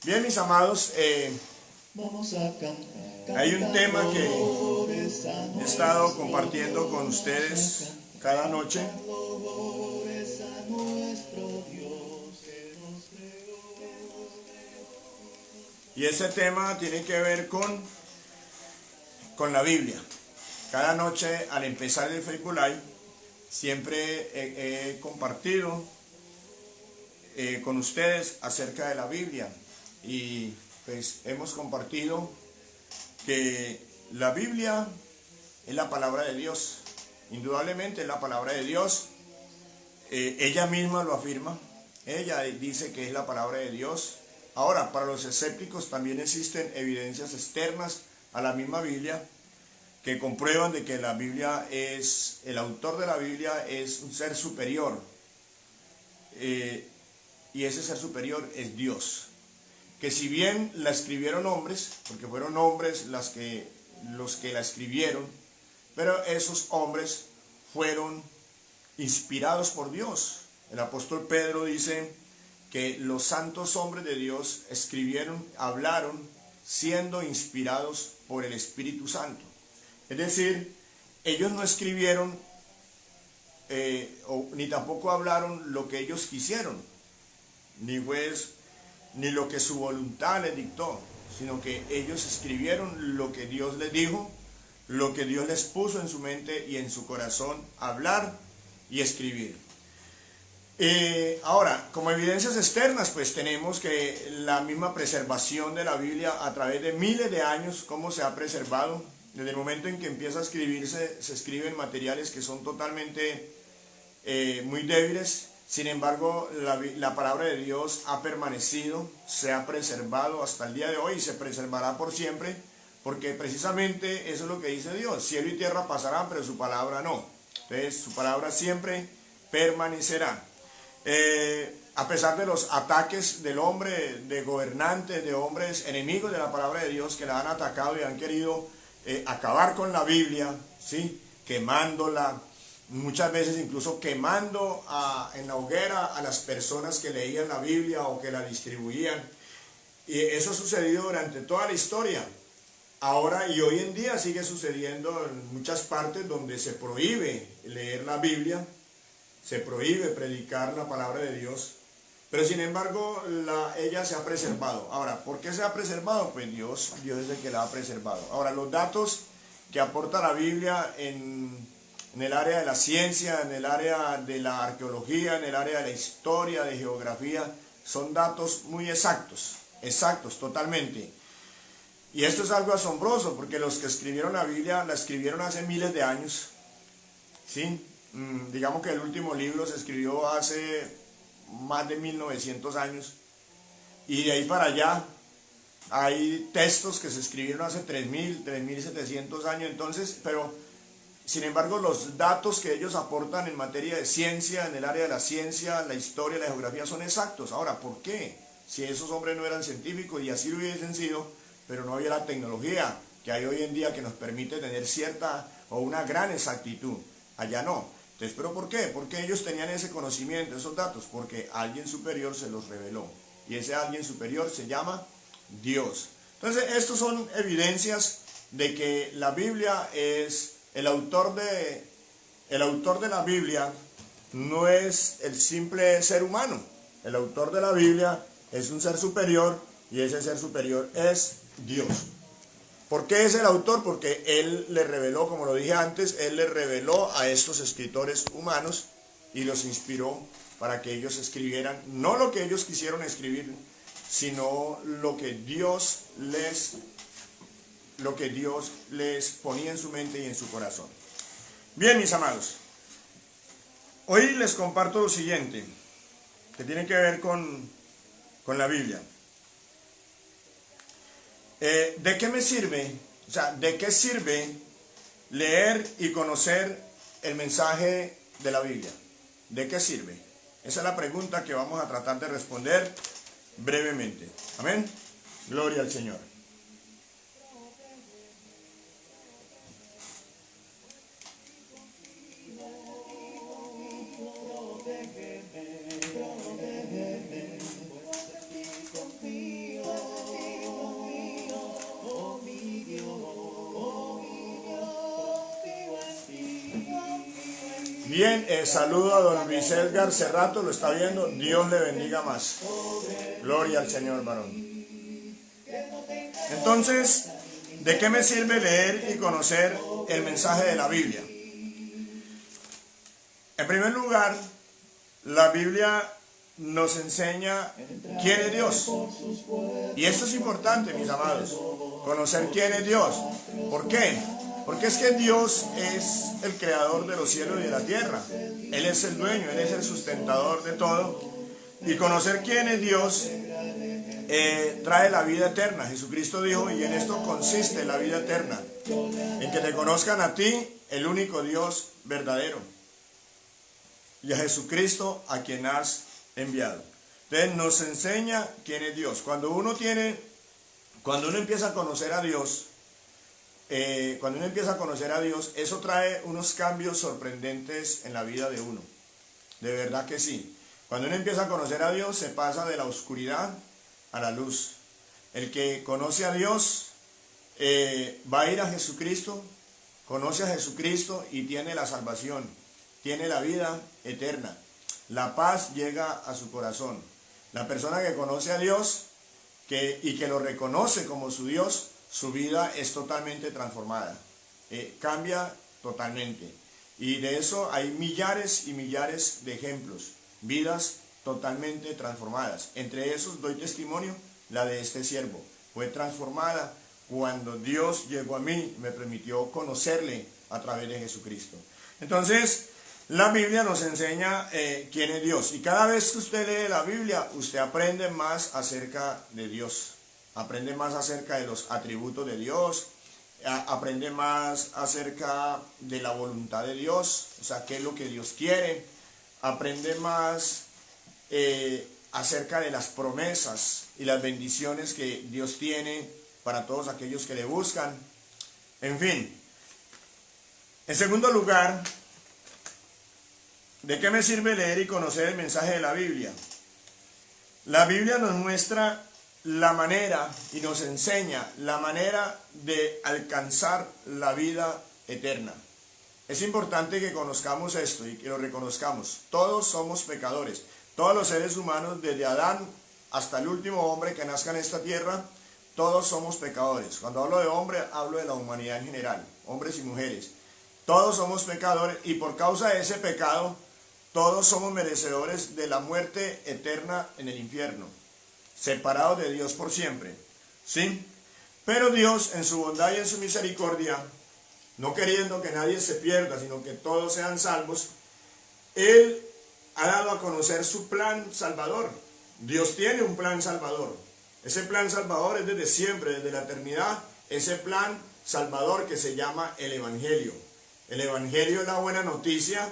Bien, mis amados, hay un tema que he estado compartiendo con ustedes cada noche. Y ese tema tiene que ver con la Biblia. Cada noche al empezar el Facebook Live siempre he compartido con ustedes acerca de la Biblia. Y pues hemos compartido que la Biblia es la palabra de Dios. Indudablemente es la palabra de Dios. Ella misma lo afirma. Ella dice que es la palabra de Dios. Ahora, para los escépticos también existen evidencias externas a la misma Biblia que comprueban de que la Biblia es, el autor de la Biblia es un ser superior. Y ese ser superior es Dios. Que si bien la escribieron hombres, porque fueron hombres los que la escribieron, pero esos hombres fueron inspirados por Dios. El apóstol Pedro dice que los santos hombres de Dios escribieron, hablaron, siendo inspirados por el Espíritu Santo. Es decir, ellos no escribieron ni tampoco hablaron lo que ellos quisieron, ni lo que su voluntad les dictó, sino que ellos escribieron lo que Dios les dijo, lo que Dios les puso en su mente y en su corazón, hablar y escribir. Ahora, como evidencias externas, pues tenemos que la misma preservación de la Biblia a través de miles de años, cómo se ha preservado. Desde el momento en que empieza a escribirse, se escriben materiales que son totalmente muy débiles. Sin embargo, la palabra de Dios ha permanecido, se ha preservado hasta el día de hoy y se preservará por siempre, porque precisamente eso es lo que dice Dios: cielo y tierra pasarán, pero su palabra no. Entonces, su palabra siempre permanecerá. A pesar de los ataques del hombre, de gobernantes, de hombres enemigos de la palabra de Dios que la han atacado y han querido acabar con la Biblia, ¿sí? Quemándola, muchas veces incluso quemando en la hoguera a las personas que leían la Biblia o que la distribuían. Y eso ha sucedido durante toda la historia. Ahora y hoy en día sigue sucediendo en muchas partes donde se prohíbe leer la Biblia, se prohíbe predicar la palabra de Dios, pero sin embargo ella se ha preservado. Ahora, ¿por qué se ha preservado? Pues Dios es el que la ha preservado. Ahora, los datos que aporta la Biblia en el área de la ciencia, en el área de la arqueología, en el área de la historia, de geografía, son datos muy exactos totalmente. Y esto es algo asombroso, porque los que escribieron la Biblia la escribieron hace miles de años, ¿sí? Digamos que el último libro se escribió hace más de 1900 años, y de ahí para allá hay textos que se escribieron hace 3000, 3700 años. Entonces, pero sin embargo, los datos que ellos aportan en materia de ciencia, en el área de la ciencia, la historia, la geografía, son exactos. Ahora, ¿por qué? Si esos hombres no eran científicos, y así lo hubiesen sido, pero no había la tecnología que hay hoy en día que nos permite tener cierta o una gran exactitud. Allá no. Entonces, ¿pero por qué? Porque ellos tenían ese conocimiento, esos datos, porque alguien superior se los reveló. Y ese alguien superior se llama Dios. Entonces, estos son evidencias de que la Biblia es... El autor de la Biblia no es el simple ser humano. El autor de la Biblia es un ser superior, y ese ser superior es Dios. ¿Por qué es el autor? Porque Él le reveló, como lo dije antes, Él le reveló a estos escritores humanos y los inspiró para que ellos escribieran, no lo que ellos quisieron escribir, sino lo que Dios les ponía en su mente y en su corazón. Bien, mis amados, hoy les comparto lo siguiente, que tiene que ver con la Biblia. ¿De qué me sirve? O sea, ¿de qué sirve leer y conocer el mensaje de la Biblia? ¿De qué sirve? Esa es la pregunta que vamos a tratar de responder brevemente. Amén. Gloria al Señor. Bien, saludo a don Luis Edgar Cerrato, lo está viendo. Dios le bendiga más. Gloria al Señor, varón. Entonces, ¿de qué me sirve leer y conocer el mensaje de la Biblia? En primer lugar, la Biblia nos enseña quién es Dios. Y esto es importante, mis amados, conocer quién es Dios. ¿Por qué? Porque es que Dios es el creador de los cielos y de la tierra. Él es el dueño, Él es el sustentador de todo. Y conocer quién es Dios trae la vida eterna. Jesucristo dijo, y en esto consiste la vida eterna, en que te conozcan a ti, el único Dios verdadero, y a Jesucristo a quien has enviado. Entonces nos enseña quién es Dios. Cuando uno empieza a conocer a Dios, eso trae unos cambios sorprendentes en la vida de uno. De verdad que sí. Cuando uno empieza a conocer a Dios, se pasa de la oscuridad a la luz. El que conoce a Dios va a ir a Jesucristo, conoce a Jesucristo y tiene la salvación, tiene la vida eterna. La paz llega a su corazón. La persona que conoce a Dios y que lo reconoce como su Dios, su vida es totalmente transformada. Cambia totalmente. Y de eso hay millares y millares de ejemplos. Vidas totalmente transformadas. Entre esos doy testimonio la de este siervo. Fue transformada cuando Dios llegó a mí, me permitió conocerle a través de Jesucristo. Entonces, la Biblia nos enseña quién es Dios. Y cada vez que usted lee la Biblia, usted aprende más acerca de Dios. Aprende más acerca de los atributos de Dios. Aprende más acerca de la voluntad de Dios. O sea, qué es lo que Dios quiere. Aprende más acerca de las promesas y las bendiciones que Dios tiene para todos aquellos que le buscan. En fin. En segundo lugar, ¿de qué me sirve leer y conocer el mensaje de la Biblia? La Biblia nos muestra la manera y nos enseña la manera de alcanzar la vida eterna. Es importante que conozcamos esto y que lo reconozcamos. Todos somos pecadores. Todos los seres humanos, desde Adán hasta el último hombre que nazca en esta tierra, todos somos pecadores. Cuando hablo de hombre, hablo de la humanidad en general, hombres y mujeres. Todos somos pecadores y por causa de ese pecado, todos somos merecedores de la muerte eterna en el infierno, separados de Dios por siempre. ¿Sí? Pero Dios, en su bondad y en su misericordia, no queriendo que nadie se pierda, sino que todos sean salvos, Él ha dado a conocer su plan salvador. Dios tiene un plan salvador. Ese plan salvador es desde siempre, desde la eternidad, ese plan salvador que se llama el Evangelio. El Evangelio es la buena noticia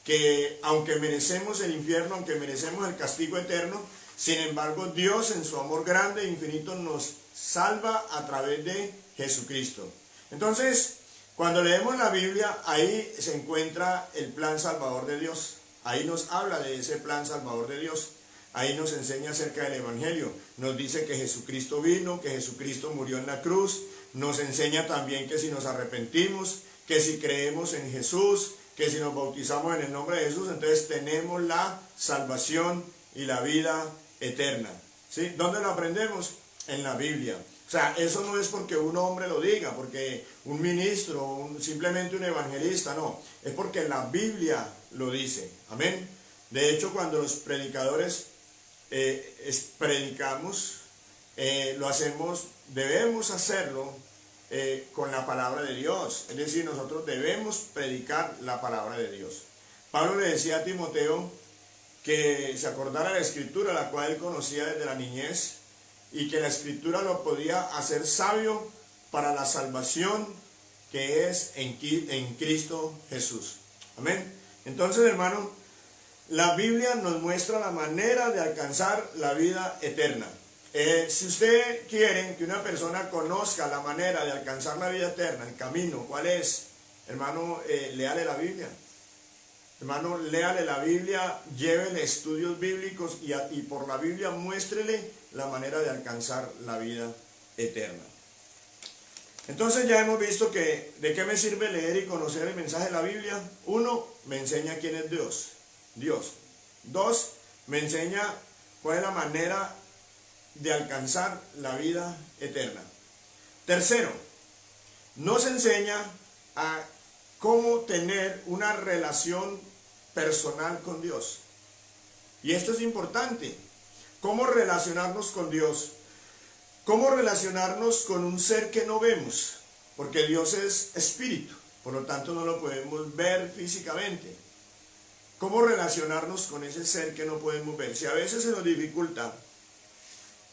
que aunque merecemos el infierno, aunque merecemos el castigo eterno, sin embargo Dios en su amor grande e infinito nos salva a través de Jesucristo. Entonces, cuando leemos la Biblia, ahí se encuentra el plan salvador de Dios. Ahí nos habla de ese plan salvador de Dios. Ahí nos enseña acerca del Evangelio. Nos dice que Jesucristo vino, que Jesucristo murió en la cruz. Nos enseña también que si nos arrepentimos, que si creemos en Jesús, que si nos bautizamos en el nombre de Jesús, entonces tenemos la salvación y la vida eterna. ¿Sí? ¿Dónde lo aprendemos? En la Biblia. O sea, eso no es porque un hombre lo diga, porque un ministro, simplemente un evangelista, no. Es porque la Biblia lo dice. Amén. De hecho, cuando los predicadores predicamos, lo hacemos, debemos hacerlo con la palabra de Dios. Es decir, nosotros debemos predicar la palabra de Dios. Pablo le decía a Timoteo que se acordara de la Escritura, la cual él conocía desde la niñez, y que la Escritura lo podía hacer sabio para la salvación que es en Cristo Jesús. Amén. Entonces, hermano, la Biblia nos muestra la manera de alcanzar la vida eterna. Si usted quiere que una persona conozca la manera de alcanzar la vida eterna, el camino, ¿cuál es? Hermano, léale la Biblia. Hermano, léale la Biblia, llévele estudios bíblicos y por la Biblia muéstrele la manera de alcanzar la vida eterna. Entonces ya hemos visto que de qué me sirve leer y conocer el mensaje de la Biblia. 1, me enseña quién es Dios. 2, me enseña cuál es la manera de alcanzar la vida eterna. Tercero, nos enseña a cómo tener una relación personal con Dios. Y esto es importante. ¿Cómo relacionarnos con Dios? ¿Cómo relacionarnos con un ser que no vemos? Porque Dios es espíritu, por lo tanto no lo podemos ver físicamente. ¿Cómo relacionarnos con ese ser que no podemos ver? Si a veces se nos dificulta,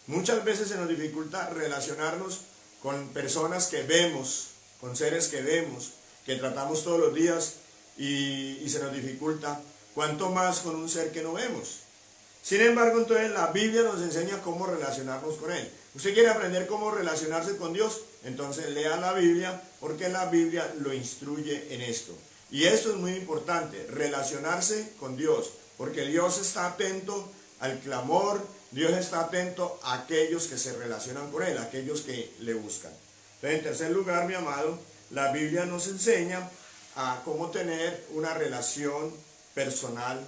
muchas veces se nos dificulta relacionarnos con personas que vemos, con seres que vemos, que tratamos todos los días y se nos dificulta, cuanto más con un ser que no vemos. Sin embargo, entonces la Biblia nos enseña cómo relacionarnos con Él. ¿Usted quiere aprender cómo relacionarse con Dios? Entonces lea la Biblia, porque la Biblia lo instruye en esto. Y esto es muy importante, relacionarse con Dios, porque Dios está atento al clamor, Dios está atento a aquellos que se relacionan con Él, a aquellos que le buscan. Entonces, en tercer lugar, mi amado, la Biblia nos enseña a cómo tener una relación personal,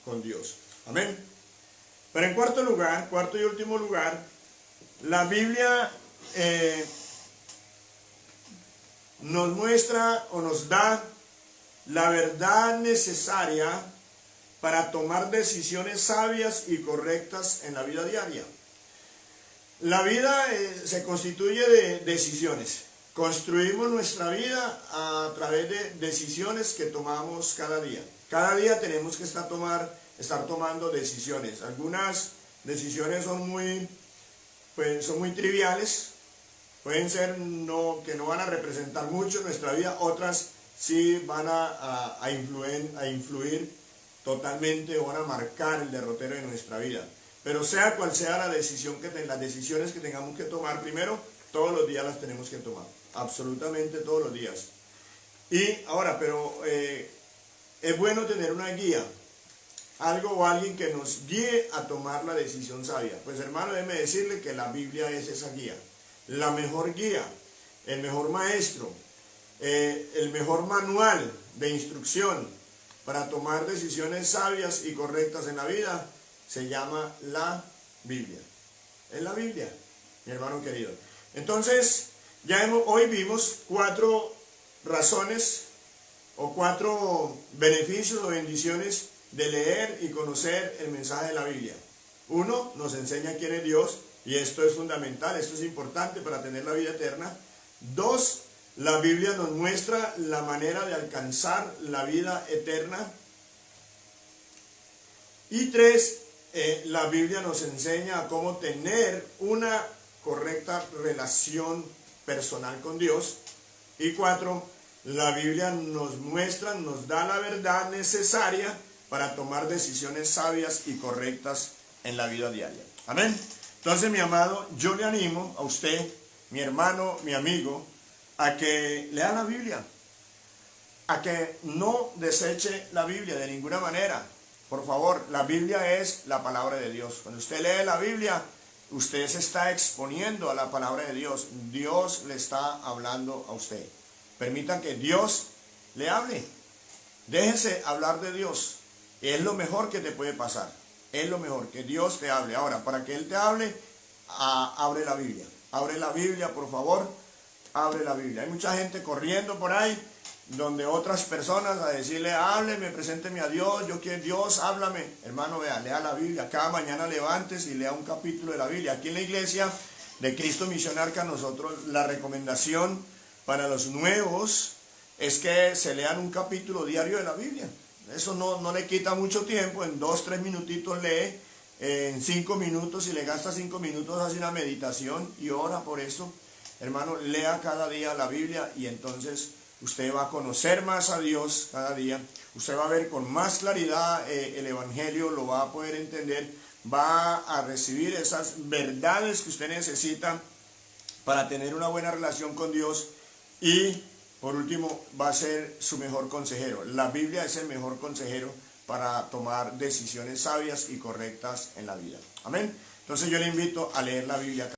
con Dios. Amén. Pero en cuarto y último lugar, la Biblia nos muestra o nos da la verdad necesaria para tomar decisiones sabias y correctas en la vida diaria. La vida se constituye de decisiones. Construimos nuestra vida a través de decisiones que tomamos cada día. Cada día tenemos que estar tomando decisiones. Algunas decisiones son muy triviales, pueden ser que no van a representar mucho en nuestra vida, otras sí van a influir totalmente o van a marcar el derrotero de nuestra vida. Pero sea cual sea las decisiones que tengamos que tomar, primero, todos los días las tenemos que tomar, absolutamente todos los días. Y ahora, es bueno tener una guía, algo o alguien que nos guíe a tomar la decisión sabia. Pues hermano, déjeme decirle que la Biblia es esa guía, la mejor guía, el mejor maestro, el mejor manual de instrucción para tomar decisiones sabias y correctas en la vida, se llama la Biblia. Es la Biblia, mi hermano querido. Entonces, hoy vimos 4 razones o 4 beneficios o bendiciones de leer y conocer el mensaje de la Biblia. 1, nos enseña quién es Dios, y esto es fundamental, esto es importante para tener la vida eterna. 2, la Biblia nos muestra la manera de alcanzar la vida eterna. Y 3, la Biblia nos enseña a cómo tener una correcta relación personal con Dios. Y 4, la Biblia nos da la verdad necesaria para tomar decisiones sabias y correctas en la vida diaria. Amén. Entonces, mi amado, yo le animo a usted, mi hermano, mi amigo, a que lea la Biblia, a que no deseche la Biblia de ninguna manera. Por favor, la Biblia es la palabra de Dios. Cuando usted lee la Biblia, usted se está exponiendo a la palabra de Dios. Dios le está hablando a usted. Permita que Dios le hable. Déjese hablar de Dios. Es lo mejor que te puede pasar. Es lo mejor, que Dios te hable. Ahora, para que Él te hable, abre la Biblia. Abre la Biblia, por favor. Abre la Biblia. Hay mucha gente corriendo por ahí, donde otras personas a decirle, hábleme, presénteme a Dios, yo quiero Dios, háblame. Hermano, vea, lea la Biblia. Cada mañana levantes y lea un capítulo de la Biblia. Aquí en la iglesia de Cristo Misión Arca, nosotros, la recomendación para los nuevos es que se lean un capítulo diario de la Biblia. Eso no le quita mucho tiempo, en 2-3 minutitos lee, en 5 minutos, si le gasta 5 minutos hace una meditación y ora por eso. Hermano, lea cada día la Biblia y entonces usted va a conocer más a Dios cada día, usted va a ver con más claridad el Evangelio, lo va a poder entender, va a recibir esas verdades que usted necesita para tener una buena relación con Dios y, por último, va a ser su mejor consejero. La Biblia es el mejor consejero para tomar decisiones sabias y correctas en la vida. Amén. Entonces yo le invito a leer la Biblia.